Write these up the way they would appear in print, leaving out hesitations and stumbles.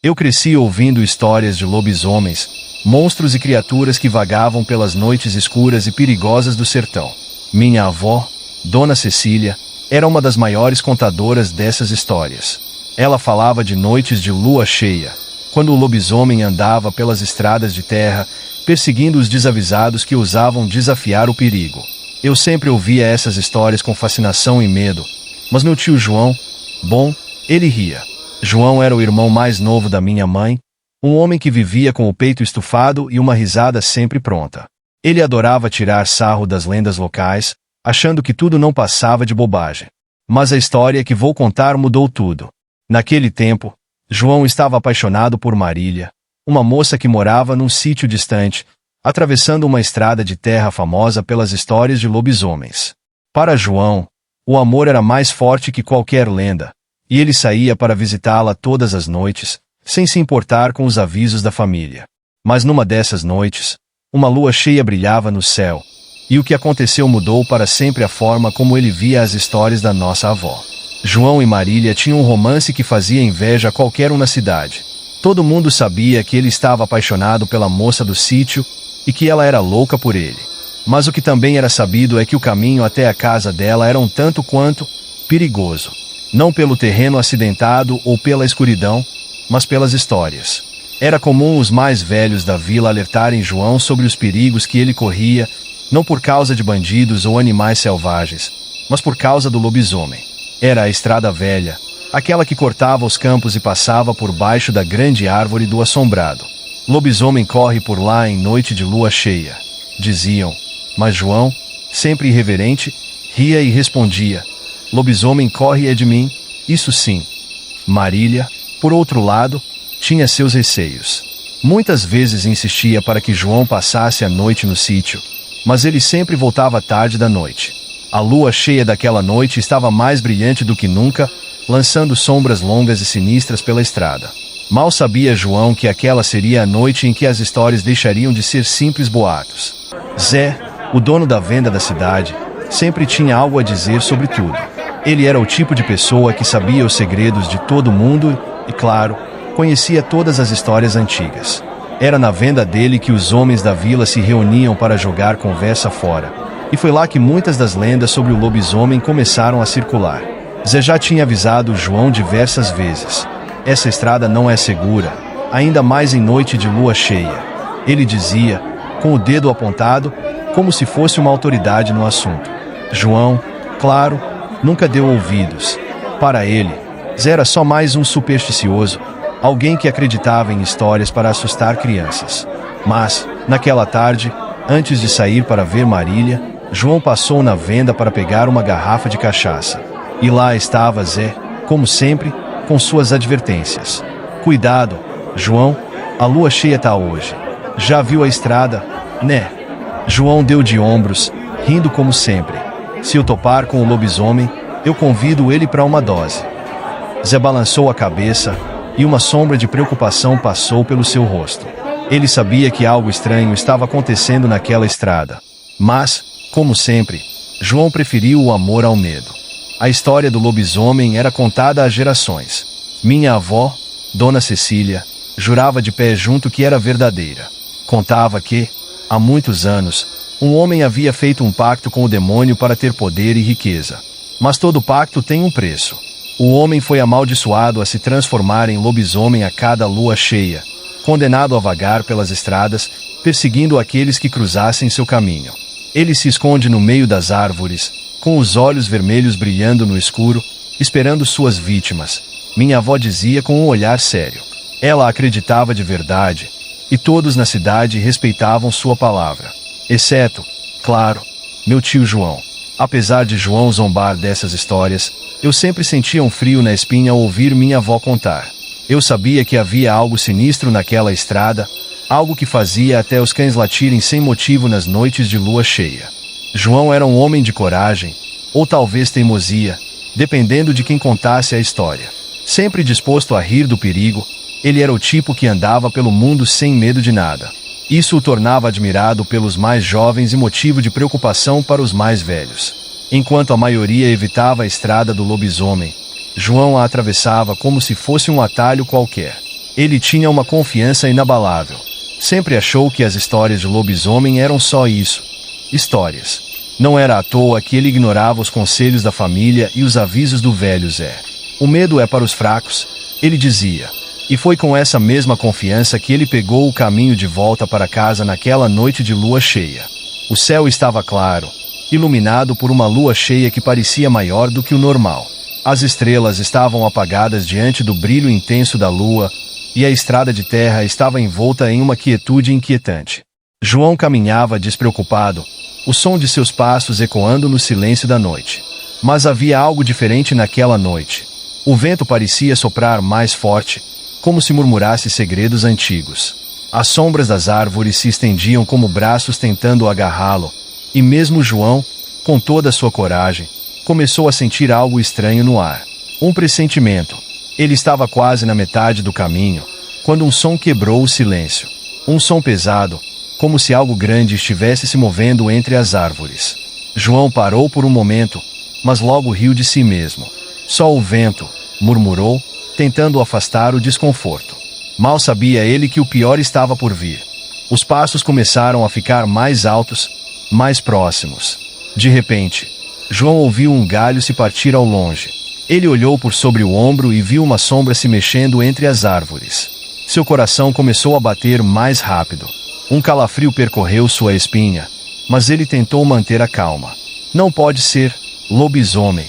Eu cresci ouvindo histórias de lobisomens, monstros e criaturas que vagavam pelas noites escuras e perigosas do sertão. Minha avó, Dona Cecília, era uma das maiores contadoras dessas histórias. Ela falava de noites de lua cheia, quando o lobisomem andava pelas estradas de terra, perseguindo os desavisados que ousavam desafiar o perigo. Eu sempre ouvia essas histórias com fascinação e medo, mas meu tio João, ele ria. João era o irmão mais novo da minha mãe, um homem que vivia com o peito estufado e uma risada sempre pronta. Ele adorava tirar sarro das lendas locais, achando que tudo não passava de bobagem. Mas a história que vou contar mudou tudo. Naquele tempo, João estava apaixonado por Marília, uma moça que morava num sítio distante, atravessando uma estrada de terra famosa pelas histórias de lobisomens. Para João, o amor era mais forte que qualquer lenda, e ele saía para visitá-la todas as noites, sem se importar com os avisos da família. Mas numa dessas noites, uma lua cheia brilhava no céu, e o que aconteceu mudou para sempre a forma como ele via as histórias da nossa avó. João e Marília tinham um romance que fazia inveja a qualquer um na cidade. Todo mundo sabia que ele estava apaixonado pela moça do sítio e que ela era louca por ele. Mas o que também era sabido é que o caminho até a casa dela era um tanto quanto perigoso. Não pelo terreno acidentado ou pela escuridão, mas pelas histórias. Era comum os mais velhos da vila alertarem João sobre os perigos que ele corria, não por causa de bandidos ou animais selvagens, mas por causa do lobisomem. Era a estrada velha, aquela que cortava os campos e passava por baixo da grande árvore do assombrado. Lobisomem corre por lá em noite de lua cheia, diziam, mas João, sempre irreverente, ria e respondia, lobisomem corre é de mim, isso sim. Marília, por outro lado, tinha seus receios. Muitas vezes insistia para que João passasse a noite no sítio, mas ele sempre voltava tarde da noite. A lua cheia daquela noite estava mais brilhante do que nunca, lançando sombras longas e sinistras pela estrada. Mal sabia João que aquela seria a noite em que as histórias deixariam de ser simples boatos. Zé, o dono da venda da cidade, sempre tinha algo a dizer sobre tudo. Ele era o tipo de pessoa que sabia os segredos de todo mundo e, claro, conhecia todas as histórias antigas. Era na venda dele que os homens da vila se reuniam para jogar conversa fora. E foi lá que muitas das lendas sobre o lobisomem começaram a circular. Zé já tinha avisado João diversas vezes. Essa estrada não é segura, ainda mais em noite de lua cheia. Ele dizia, com o dedo apontado, como se fosse uma autoridade no assunto. João, claro, nunca deu ouvidos. Para ele, Zé era só mais um supersticioso, alguém que acreditava em histórias para assustar crianças. Mas, naquela tarde, antes de sair para ver Marília, João passou na venda para pegar uma garrafa de cachaça. E lá estava Zé, como sempre, com suas advertências. Cuidado, João, a lua cheia tá hoje. Já viu a estrada, né? João deu de ombros, rindo como sempre. Se eu topar com o lobisomem, eu convido ele para uma dose. Zé balançou a cabeça, e uma sombra de preocupação passou pelo seu rosto. Ele sabia que algo estranho estava acontecendo naquela estrada. Mas, como sempre, João preferiu o amor ao medo. A história do lobisomem era contada há gerações. Minha avó, Dona Cecília, jurava de pé junto que era verdadeira. Contava que, há muitos anos, um homem havia feito um pacto com o demônio para ter poder e riqueza. Mas todo pacto tem um preço. O homem foi amaldiçoado a se transformar em lobisomem a cada lua cheia, condenado a vagar pelas estradas, perseguindo aqueles que cruzassem seu caminho. Ele se esconde no meio das árvores, com os olhos vermelhos brilhando no escuro, esperando suas vítimas. Minha avó dizia com um olhar sério. Ela acreditava de verdade, e todos na cidade respeitavam sua palavra. Exceto, claro, meu tio João. Apesar de João zombar dessas histórias, eu sempre sentia um frio na espinha ao ouvir minha avó contar. Eu sabia que havia algo sinistro naquela estrada, algo que fazia até os cães latirem sem motivo nas noites de lua cheia. João era um homem de coragem, ou talvez teimosia, dependendo de quem contasse a história. Sempre disposto a rir do perigo, ele era o tipo que andava pelo mundo sem medo de nada. Isso o tornava admirado pelos mais jovens e motivo de preocupação para os mais velhos. Enquanto a maioria evitava a estrada do lobisomem, João a atravessava como se fosse um atalho qualquer. Ele tinha uma confiança inabalável. Sempre achou que as histórias de lobisomem eram só isso. Histórias. Não era à toa que ele ignorava os conselhos da família e os avisos do velho Zé. O medo é para os fracos, ele dizia. E foi com essa mesma confiança que ele pegou o caminho de volta para casa naquela noite de lua cheia. O céu estava claro, iluminado por uma lua cheia que parecia maior do que o normal. As estrelas estavam apagadas diante do brilho intenso da lua, e a estrada de terra estava envolta em uma quietude inquietante. João caminhava despreocupado, o som de seus passos ecoando no silêncio da noite. Mas havia algo diferente naquela noite. O vento parecia soprar mais forte, como se murmurasse segredos antigos. As sombras das árvores se estendiam como braços tentando agarrá-lo, e mesmo João, com toda a sua coragem, começou a sentir algo estranho no ar. Um pressentimento. Ele estava quase na metade do caminho, quando um som quebrou o silêncio. Um som pesado, como se algo grande estivesse se movendo entre as árvores. João parou por um momento, mas logo riu de si mesmo. Só o vento, murmurou, tentando afastar o desconforto. Mal sabia ele que o pior estava por vir. Os passos começaram a ficar mais altos, mais próximos. De repente, João ouviu um galho se partir ao longe. Ele olhou por sobre o ombro e viu uma sombra se mexendo entre as árvores. Seu coração começou a bater mais rápido. Um calafrio percorreu sua espinha, mas ele tentou manter a calma. Não pode ser, lobisomem.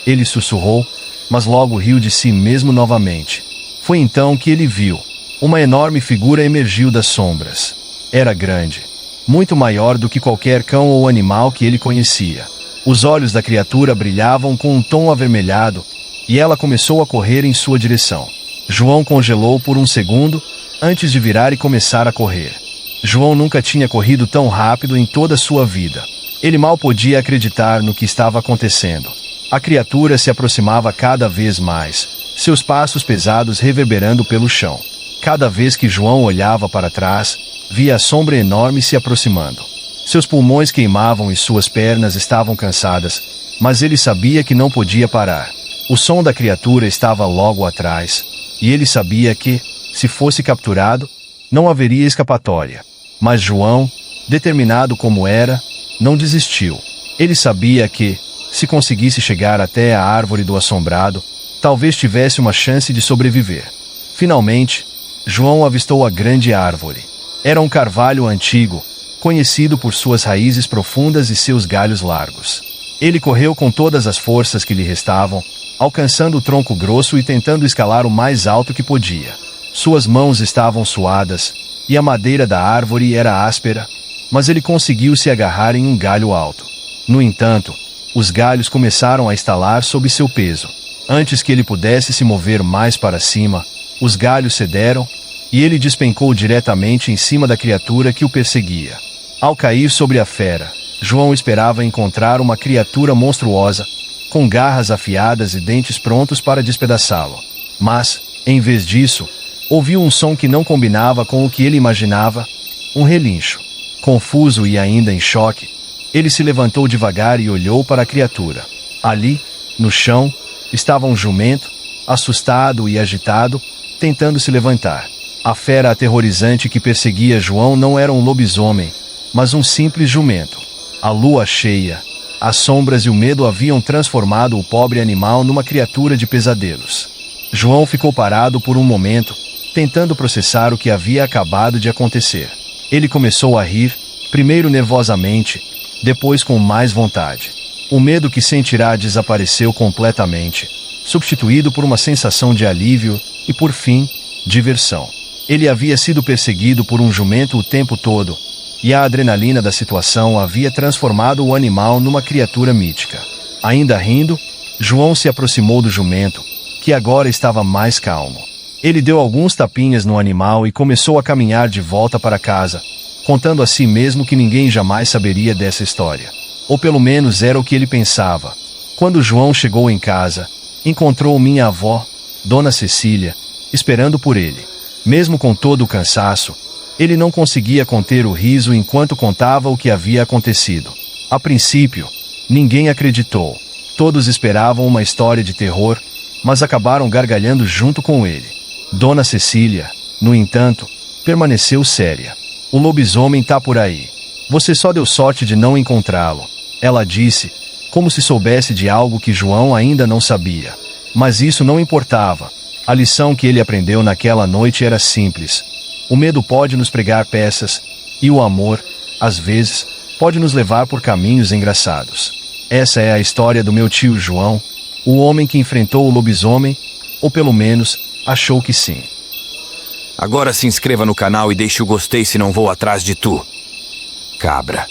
Ele sussurrou, mas logo riu de si mesmo novamente. Foi então que ele viu. Uma enorme figura emergiu das sombras. Era grande. Muito maior do que qualquer cão ou animal que ele conhecia. Os olhos da criatura brilhavam com um tom avermelhado, e ela começou a correr em sua direção. João congelou por um segundo, antes de virar e começar a correr. João nunca tinha corrido tão rápido em toda a sua vida. Ele mal podia acreditar no que estava acontecendo. A criatura se aproximava cada vez mais, seus passos pesados reverberando pelo chão. Cada vez que João olhava para trás, via a sombra enorme se aproximando. Seus pulmões queimavam e suas pernas estavam cansadas, mas ele sabia que não podia parar. O som da criatura estava logo atrás, e ele sabia que, se fosse capturado, não haveria escapatória. Mas João, determinado como era, não desistiu. Ele sabia que, se conseguisse chegar até a árvore do assombrado, talvez tivesse uma chance de sobreviver. Finalmente, João avistou a grande árvore. Era um carvalho antigo, conhecido por suas raízes profundas e seus galhos largos. Ele correu com todas as forças que lhe restavam, alcançando o tronco grosso e tentando escalar o mais alto que podia. Suas mãos estavam suadas, e a madeira da árvore era áspera, mas ele conseguiu se agarrar em um galho alto. No entanto, os galhos começaram a estalar sob seu peso. Antes que ele pudesse se mover mais para cima, os galhos cederam, e ele despencou diretamente em cima da criatura que o perseguia. Ao cair sobre a fera, João esperava encontrar uma criatura monstruosa, com garras afiadas e dentes prontos para despedaçá-lo. Mas, em vez disso, ouviu um som que não combinava com o que ele imaginava, um relincho. Confuso e ainda em choque, ele se levantou devagar e olhou para a criatura. Ali, no chão, estava um jumento, assustado e agitado, tentando se levantar. A fera aterrorizante que perseguia João não era um lobisomem, mas um simples jumento. A lua cheia, as sombras e o medo haviam transformado o pobre animal numa criatura de pesadelos. João ficou parado por um momento, tentando processar o que havia acabado de acontecer. Ele começou a rir, primeiro nervosamente, depois com mais vontade. O medo que sentirá desapareceu completamente, substituído por uma sensação de alívio e, por fim, diversão. Ele havia sido perseguido por um jumento o tempo todo, e a adrenalina da situação havia transformado o animal numa criatura mítica. Ainda rindo, João se aproximou do jumento, que agora estava mais calmo. Ele deu alguns tapinhas no animal e começou a caminhar de volta para casa, contando a si mesmo que ninguém jamais saberia dessa história. Ou pelo menos era o que ele pensava. Quando João chegou em casa, encontrou minha avó, Dona Cecília, esperando por ele. Mesmo com todo o cansaço, ele não conseguia conter o riso enquanto contava o que havia acontecido. A princípio, ninguém acreditou. Todos esperavam uma história de terror, mas acabaram gargalhando junto com ele. Dona Cecília, no entanto, permaneceu séria. O lobisomem tá por aí. Você só deu sorte de não encontrá-lo. Ela disse, como se soubesse de algo que João ainda não sabia. Mas isso não importava. A lição que ele aprendeu naquela noite era simples. O medo pode nos pregar peças, e o amor, às vezes, pode nos levar por caminhos engraçados. Essa é a história do meu tio João, o homem que enfrentou o lobisomem, ou pelo menos, achou que sim. Agora se inscreva no canal e deixe o gostei se não vou atrás de tu, cabra.